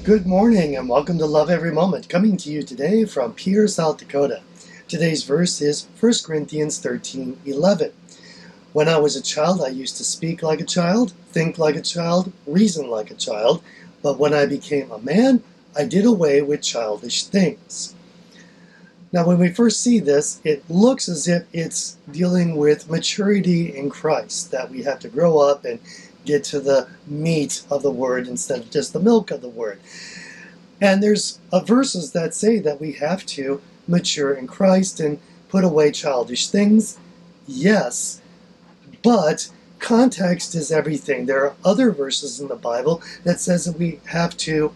Good morning and welcome to Love Every Moment, coming to you today from Pierre, South Dakota. Today's verse is 1 Corinthians 13:11. When I was a child, I used to speak like a child, think like a child, reason like a child, but when I became a man, I did away with childish things. Now, when we first see this, it looks as if it's dealing with maturity in Christ, that we have to grow up and get to the meat of the word instead of just the milk of the word. And there's verses that say that we have to mature in Christ and put away childish things. Yes, but context is everything. There are other verses in the Bible that says that we have to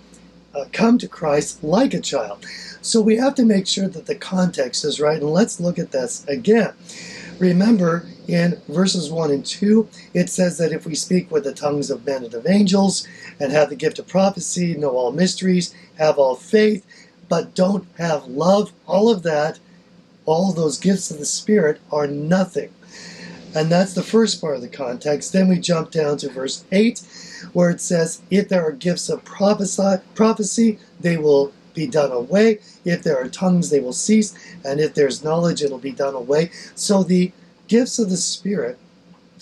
come to Christ like a child. So we have to make sure that the context is right. And let's look at this again. Remember, in verses 1 and 2, it says that if we speak with the tongues of men and of angels, and have the gift of prophecy, know all mysteries, have all faith, but don't have love, all of that, all of those gifts of the Spirit are nothing. And that's the first part of the context. Then we jump down to verse 8, where it says, if there are gifts of prophecy, they will be done away. If there are tongues, they will cease. And if there's knowledge, it'll be done away. So the gifts of the Spirit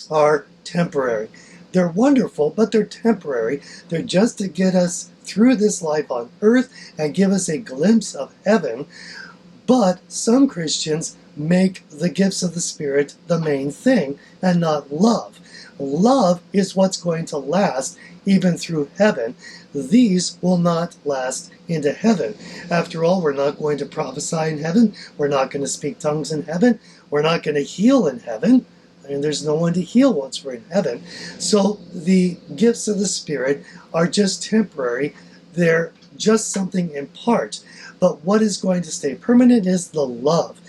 are temporary. They're wonderful, but they're temporary. They're just to get us through this life on earth and give us a glimpse of heaven. But some Christians make the gifts of the Spirit the main thing and not love. Love is what's going to last even through heaven. These will not last into heaven. After all, we're not going to prophesy in heaven. We're not going to speak tongues in heaven. We're not going to heal in heaven. And there's no one to heal once we're in heaven. So the gifts of the Spirit are just temporary. They're just something in part. But what is going to stay permanent is the love.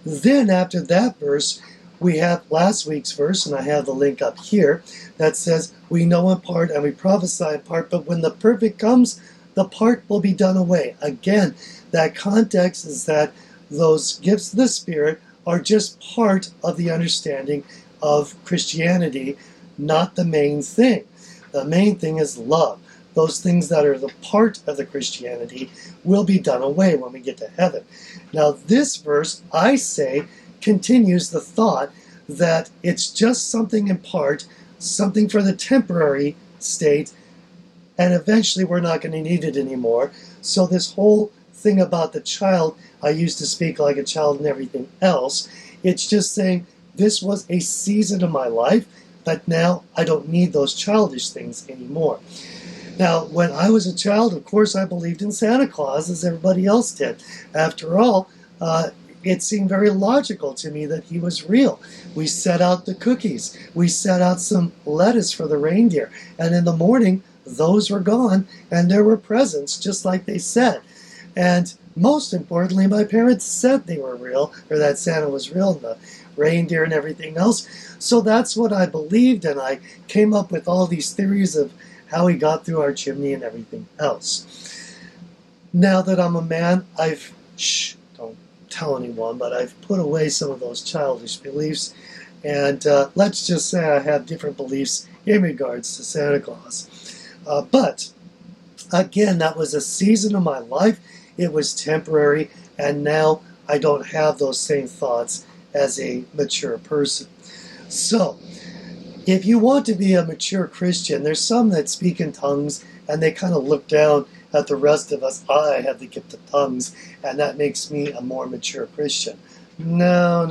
Then after that verse, we have last week's verse, and I have the link up here, that says, we know in part and we prophesy in part, but when the perfect comes, the part will be done away. Again, that context is that those gifts of the Spirit are just part of the understanding of Christianity, not the main thing. The main thing is love. Those things that are the part of the Christianity will be done away when we get to heaven. Now this verse, I say, continues the thought that it's just something in part, something for the temporary state, and eventually we're not going to need it anymore. So this whole thing about the child, I used to speak like a child and everything else, it's just saying this was a season of my life, but now I don't need those childish things anymore. Now, when I was a child, of course, I believed in Santa Claus as everybody else did. After all, it seemed very logical to me that he was real. We set out the cookies. We set out some lettuce for the reindeer. And in the morning, those were gone, and there were presents, just like they said. And most importantly, my parents said they were real, or that Santa was real, and the reindeer and everything else. So that's what I believed, and I came up with all these theories of how he got through our chimney and everything else. Now that I'm a man, don't tell anyone, but I've put away some of those childish beliefs, and let's just say I have different beliefs in regards to Santa Claus. But again, that was a season of my life. It was temporary, and now I don't have those same thoughts as a mature person. So, if you want to be a mature Christian, there's some that speak in tongues, and they kind of look down at the rest of us. I have the gift of tongues, and that makes me a more mature Christian. No.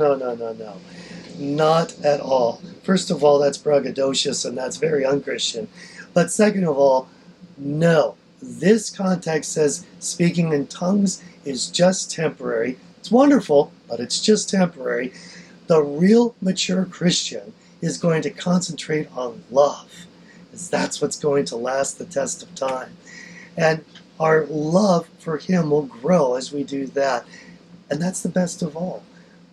Not at all. First of all, that's braggadocious, and that's very unchristian. But second of all, no. This context says speaking in tongues is just temporary. It's wonderful, but it's just temporary. The real mature Christian is going to concentrate on love, because that's what's going to last the test of time. And our love for him will grow as we do that. And that's the best of all.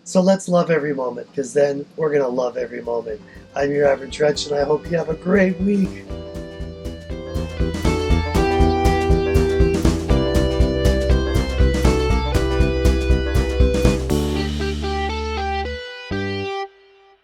So let's love every moment, because then we're going to love every moment. I'm your average wretch, and I hope you have a great week.